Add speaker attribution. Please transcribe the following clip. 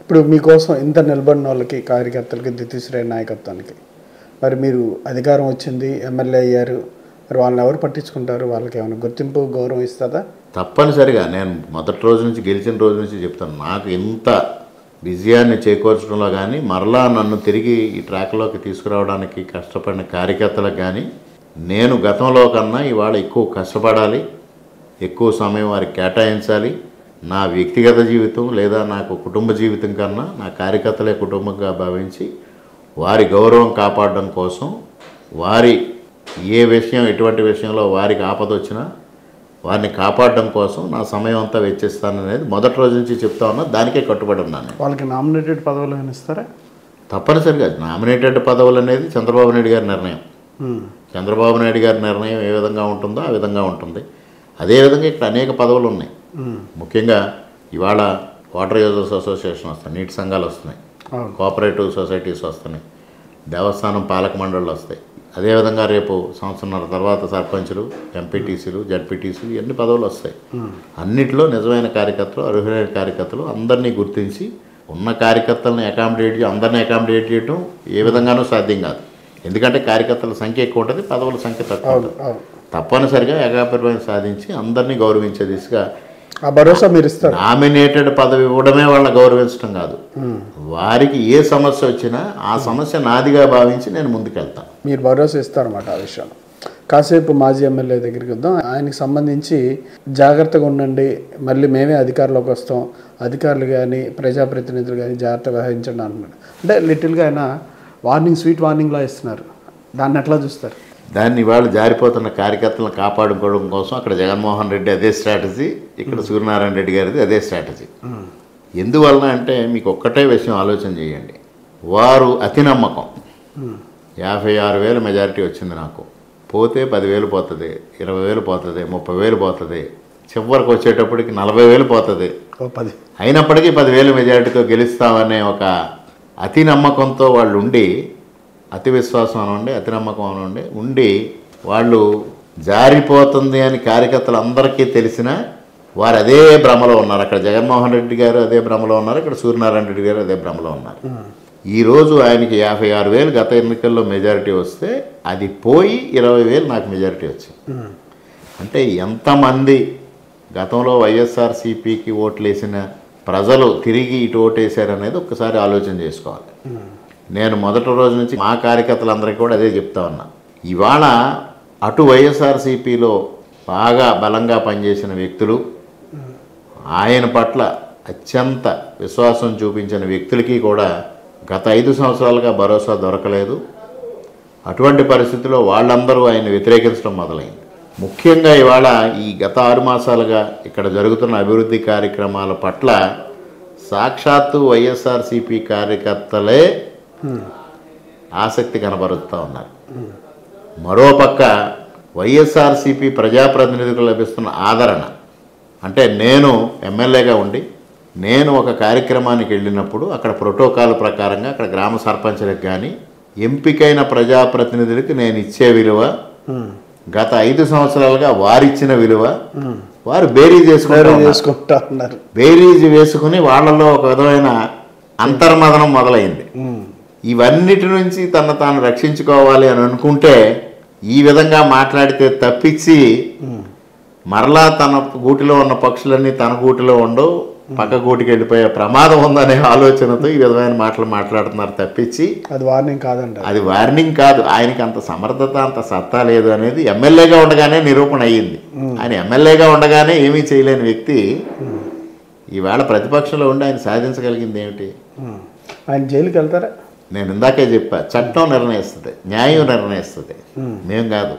Speaker 1: ఇప్పుడు మీకోసం ఇంత నిలబడిన వాళ్ళకి, కార్యకర్తలకి, ద్వితీయ నాయకత్వానికి మరి మీరు అధికారం వచ్చింది, ఎమ్మెల్యే అయ్యారు, మరి వాళ్ళని ఎవరు పట్టించుకుంటారు? వాళ్ళకి ఏమైనా గుర్తింపు, గౌరవం ఇస్తుందా?
Speaker 2: తప్పనిసరిగా నేను మొదటి రోజు నుంచి, గెలిచిన రోజు నుంచి చెప్తాను, నాకు ఇంత విజయాన్ని చేకూర్చడంలో కానీ, మరలా నన్ను తిరిగి ఈ ట్రాక్లోకి తీసుకురావడానికి కష్టపడిన కార్యకర్తలకు కానీ, నేను గతంలో కన్నా ఇవాళ ఎక్కువ కష్టపడాలి, ఎక్కువ సమయం వారికి కేటాయించాలి. నా వ్యక్తిగత జీవితం లేదా నాకు కుటుంబ జీవితం కన్నా నా కార్యకర్తలే కుటుంబంగా భావించి వారి గౌరవం కాపాడడం కోసం, వారి ఏ విషయం, ఎటువంటి విషయంలో వారికి ఆపద వచ్చినా వారిని కాపాడడం కోసం నా సమయం అంతా వెచ్చిస్తాననేది మొదటి రోజు నుంచి చెప్తా ఉన్నా. దానికే కట్టుబడి ఉన్నాను.
Speaker 1: వాళ్ళకి నామినేటెడ్ పదవులు ఇస్తారా?
Speaker 2: తప్పనిసరిగా నామినేటెడ్ పదవులు అనేది చంద్రబాబు నాయుడు గారి నిర్ణయం. చంద్రబాబు నాయుడు గారి నిర్ణయం ఏ విధంగా ఉంటుందో ఆ విధంగా ఉంటుంది. అదేవిధంగా ఇక్కడ అనేక పదవులు ఉన్నాయి. ముఖ్యంగా ఇవాళ వాటర్ యూజర్స్ అసోసియేషన్ వస్తాయి, నీటి సంఘాలు వస్తున్నాయి, కోఆపరేటివ్ సొసైటీస్ వస్తున్నాయి, దేవస్థానం పాలక మండళ్ళు వస్తాయి. అదేవిధంగా రేపు సంవత్సరంన్నర తర్వాత సర్పంచులు, ఎంపీటీసీలు, జడ్పీటీసీలు ఎన్ని పదవులు వస్తాయి. అన్నిట్లో నిజమైన కార్యకర్తలు, అర్హులైన కార్యకర్తలు అందరినీ గుర్తించి ఉన్న కార్యకర్తలను అందరినీ అకామిడేట్ చేయడం ఏ విధంగానూ సాధ్యం కాదు. ఎందుకంటే కార్యకర్తల సంఖ్య ఎక్కువ ఉంటుంది, పదవుల సంఖ్య తక్కువ ఉంటుంది. తప్పనిసరిగా ఏకాభిప్రాయం సాధించి అందరినీ గౌరవించే దిశగా
Speaker 1: ఆ భరోసా మీరు ఇస్తారు.
Speaker 2: నామినేటెడ్ పదవి ఇవ్వడమే వాళ్ళని గౌరవించడం కాదు, వారికి ఏ సమస్య వచ్చినా ఆ సమస్య నాదిగా భావించి నేను ముందుకెళ్తాను.
Speaker 1: మీరు భరోసా ఇస్తారన్నమాట ఆ విషయంలో. కాసేపు మాజీ ఎమ్మెల్యే దగ్గరికి వద్దాం. ఆయనకి సంబంధించి జాగ్రత్తగా ఉండండి, మళ్ళీ మేమే అధికారంలోకి వస్తాం, అధికారులు కానీ ప్రజాప్రతినిధులు కానీ జాగ్రత్త వహించండి అంటున్నాడు. అంటే లిటిల్గా ఆయన వార్నింగ్, స్వీట్ వార్నింగ్లా ఇస్తున్నారు. దాన్ని ఎట్లా చూస్తారు?
Speaker 2: దాన్ని ఇవాళ జారిపోతున్న కార్యకర్తలను కాపాడుకోవడం కోసం అక్కడ జగన్మోహన్ రెడ్డి అదే స్ట్రాటజీ, ఇక్కడ సూర్యనారాయణ రెడ్డి గారిది అదే స్ట్రాటజీ. ఎందువలన అంటే మీకు ఒక్కటే విషయం ఆలోచన చేయండి. వారు అతి నమ్మకం. 56,000 మెజారిటీ వచ్చింది నాకు, పోతే 10,000 పోతుంది, 20,000 పోతుంది, 30,000 పోతుంది, చివరికి వచ్చేటప్పటికి 40,000 పోతుంది. అయినప్పటికీ 10,000 మెజారిటీతో గెలుస్తామనే ఒక అతి నమ్మకంతో వాళ్ళు ఉండి, అతి విశ్వాసం అనండి, అతి నమ్మకం అనండి ఉండి, వాళ్ళు జారిపోతుంది అని కార్యకర్తలు అందరికీ తెలిసినా వారు అదే భ్రమలో ఉన్నారు. అక్కడ జగన్మోహన్ రెడ్డి గారు అదే భ్రమలో ఉన్నారు, ఇక్కడ సూర్యనారాయణ రెడ్డి గారు అదే భ్రమలో ఉన్నారు. ఈరోజు ఆయనకి 56,000 గత ఎన్నికల్లో మెజారిటీ వస్తే అది పోయి 20,000 నాకు మెజారిటీ వచ్చింది. అంటే ఎంతమంది గతంలో వైఎస్ఆర్సీపీకి ఓట్లేసిన ప్రజలు తిరిగి ఇటు ఓటేశారనేది ఒక్కసారి ఆలోచన చేసుకోవాలి. నేను మొదటి రోజు నుంచి మా కార్యకర్తలందరికీ కూడా అదే చెప్తా ఉన్నా. ఇవాళ అటు వైఎస్ఆర్సీపీలో బాగా బలంగా పనిచేసిన వ్యక్తులు, ఆయన పట్ల అత్యంత విశ్వాసం చూపించిన వ్యక్తులకి కూడా గత 5 సంవత్సరాలుగా భరోసా దొరకలేదు. అటువంటి పరిస్థితుల్లో వాళ్ళందరూ ఆయన వ్యతిరేకించడం మొదలైంది. ముఖ్యంగా ఇవాళ ఈ గత 6 మాసాలుగా ఇక్కడ జరుగుతున్న అభివృద్ధి కార్యక్రమాల పట్ల సాక్షాత్తు వైఎస్ఆర్సీపీ కార్యకర్తలే ఆసక్తి కనబరుస్తూ ఉన్నారు. మరోపక్క వైఎస్ఆర్సీపీ ప్రజాప్రతినిధులకు లభిస్తున్న ఆదరణ, అంటే నేను ఎమ్మెల్యేగా ఉండి నేను ఒక కార్యక్రమానికి వెళ్ళినప్పుడు అక్కడ ప్రోటోకాల్ ప్రకారంగా అక్కడ గ్రామ సర్పంచులకు కానీ ఎంపికైన ప్రజాప్రతినిధులకి నేను ఇచ్చే విలువ, గత 5 సంవత్సరాలుగా వారిచ్చిన విలువ వారు బేరీజ్ చేసుకుంటా ఉన్నారు. బేరీజ్ వేసుకుని వాళ్ళలో ఒక విధమైన అంతర్మదనం మొదలైంది. ఇవన్నిటి నుంచి తాను రక్షించుకోవాలి అని అనుకుంటే ఈ విధంగా మాట్లాడితే తప్పించి మరలా తన గూటిలో ఉన్న పక్షులన్నీ తన గూటిలో ఉండవు, పక్క గూటికి వెళ్ళిపోయే ప్రమాదం ఉందనే ఆలోచనతో ఈ విధమైన మాటలు మాట్లాడుతున్నారు తప్పించి
Speaker 1: అది వార్నింగ్ కాదండి.
Speaker 2: అది వార్నింగ్ కాదు. ఆయనకి అంత సమర్థత, అంత సత్తా లేదు అనేది ఎమ్మెల్యేగా ఉండగానే నిరూపణ అయ్యింది. ఆయన ఎమ్మెల్యేగా ఉండగానే ఏమీ చేయలేని వ్యక్తి ఈవేళ ప్రతిపక్షంలో ఉండి ఆయన సాధించగలిగింది ఏమిటి?
Speaker 1: ఆయన జైలుకి వెళ్తారా?
Speaker 2: నేను ఇందాకే చెప్పా, చట్టం నిర్ణయిస్తుంది, న్యాయం నిర్ణయిస్తుంది, మేము కాదు.